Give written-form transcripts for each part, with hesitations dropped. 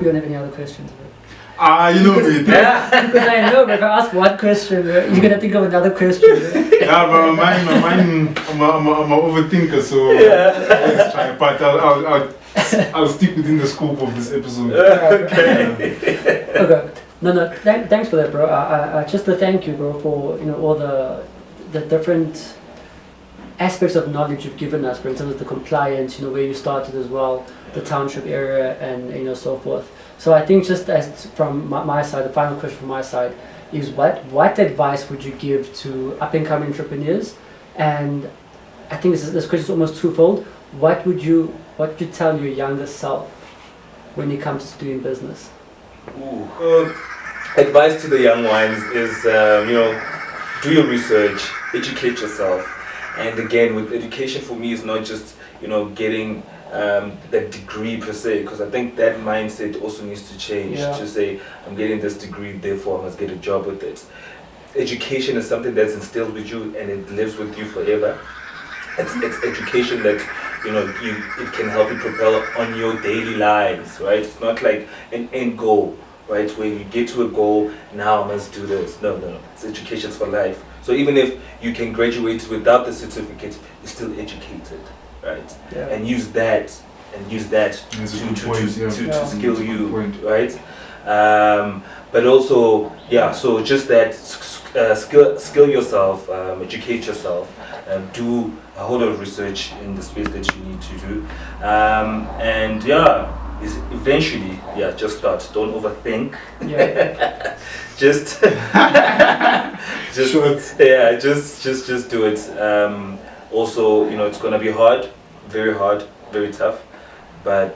hope you don't have any other questions, bro. You know me. Because I know, bro, if I ask one question, bro, you're gonna think of another question. Bro. Yeah, but my mind, I'm an overthinker, so I always try. But I'll stick within the scope of this episode. Okay. Okay. No. Thanks for that, bro. Just to thank you, bro, for all the different aspects of knowledge you've given us, bro, in terms of the compliance, where you started as well, the township area, and so forth. So I think just as from my side, the final question from my side is what advice would you give to up and coming entrepreneurs? And I think this question is almost twofold. What would you tell your younger self when it comes to doing business? Advice to the young ones is do your research, educate yourself, and again, with education for me is not just getting the degree per se, because I think that mindset also needs to change. To say I'm getting this degree, therefore I must get a job with it. Education is something that's instilled with you and it lives with you forever. It's education that it can help you propel on your daily lives, right? It's not like an end goal, right? Where you get to a goal, now I must do this. No. It's education for life. So even if you can graduate without the certificate, you're still educated, right? Yeah. And use that to skill you, right? But also, so just that skill yourself, educate yourself, do a whole lot of research in the space that you need to do, and eventually, just start. Don't overthink. Yeah. just do it. Also, it's gonna be hard, very tough, but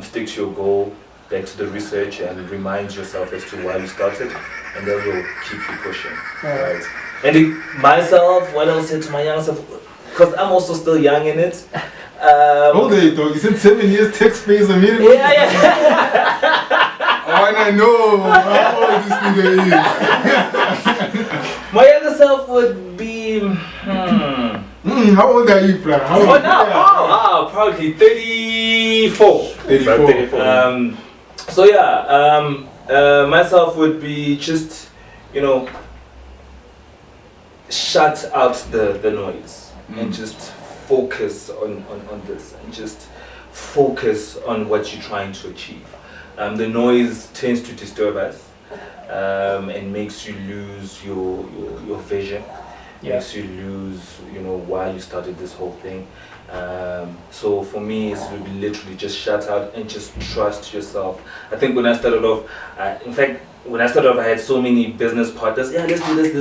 stick to your goal, back to the research, and remind yourself as to why you started, and that will keep you pushing. Right. And myself, what I'll say to my young self, because I'm also still young in it. How old are you, dog? You said 7 years tech space America? Yeah. And I know how old this nigga is. My younger self would be... how old are you, Fran? Probably 34. 34. Myself would be just, shut out the noise and just focus on this and just focus on what you're trying to achieve. The noise tends to disturb us and makes you lose your vision. Makes you lose why you started this whole thing. So for me, it's really literally just shut out and just trust yourself. I think when I started off, I had so many business partners. Yeah, let's do this.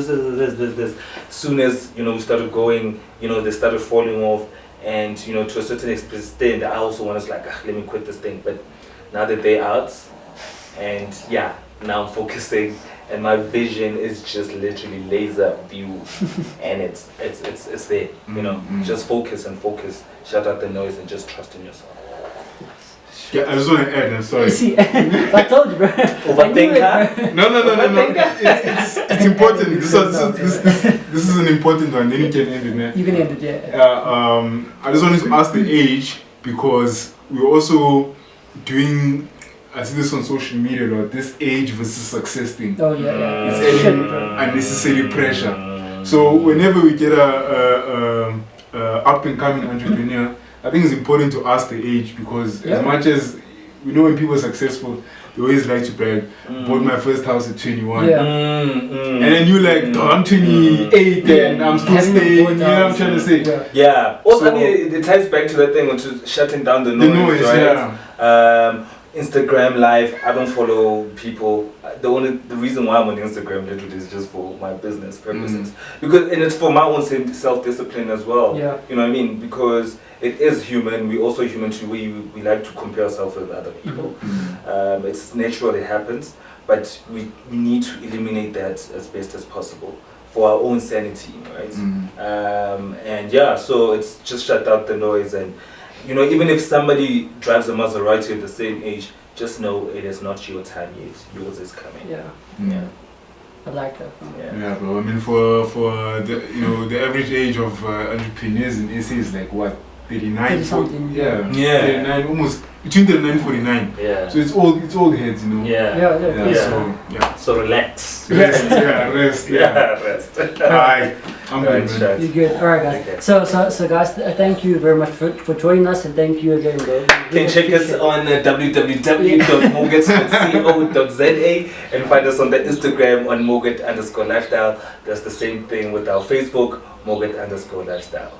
As soon as we started going, they started falling off, and to a certain extent, I also wanted to let me quit this thing. But now that they're out, and now I'm focusing, and my vision is just literally laser view, and it's there. Just focus, shut out the noise, and just trust in yourself. Yeah, I just want to add, I'm sorry. You see, I told you, bro. Overthinker? No. It's important. This is an important one. Then you can end it, man. You can end it, yeah. I just wanted to ask the age, because we're also doing, I see this on social media, this age versus success thing. Oh, yeah. It's adding unnecessary pressure. So whenever we get a up and coming entrepreneur, I think it's important to ask the age, because as much as we know when people are successful, they always like to brag. Bought my first house at 21. And then you're like, I'm 28 and I'm still staying. You know what I'm trying to say? Yeah. Also, so, it ties back to that thing of shutting down the noise, right? Instagram Live, I don't follow people. The reason why I'm on Instagram literally is just for my business purposes. And it's for my own self-discipline as well. Yeah. You know what I mean? Because it is human. We're also human too. We like to compare ourselves with other people. It's natural, it happens. But we need to eliminate that as best as possible for our own sanity, right? So it's just shut out the noise. And even if somebody drives a Maserati at the same age, just know it is not your time yet. Yours is coming. Yeah. I like that. Yeah, bro. I mean, for the the average age of entrepreneurs in SA is like what, 39, 30 something. yeah, Yeah. 39, almost between 39 and 49. Yeah. So it's all heads, you know. Yeah. Yeah. So So relax. rest, rest, Rest. Alright, I'm good, man. Right. You're good. All right, guys. Okay. So guys, thank you very much for joining us, and thank you again, bro. You can check us on www.morgat.co.za and find us on the Instagram on Morgat_lifestyle. That's the same thing with our Facebook, Morgat_lifestyle.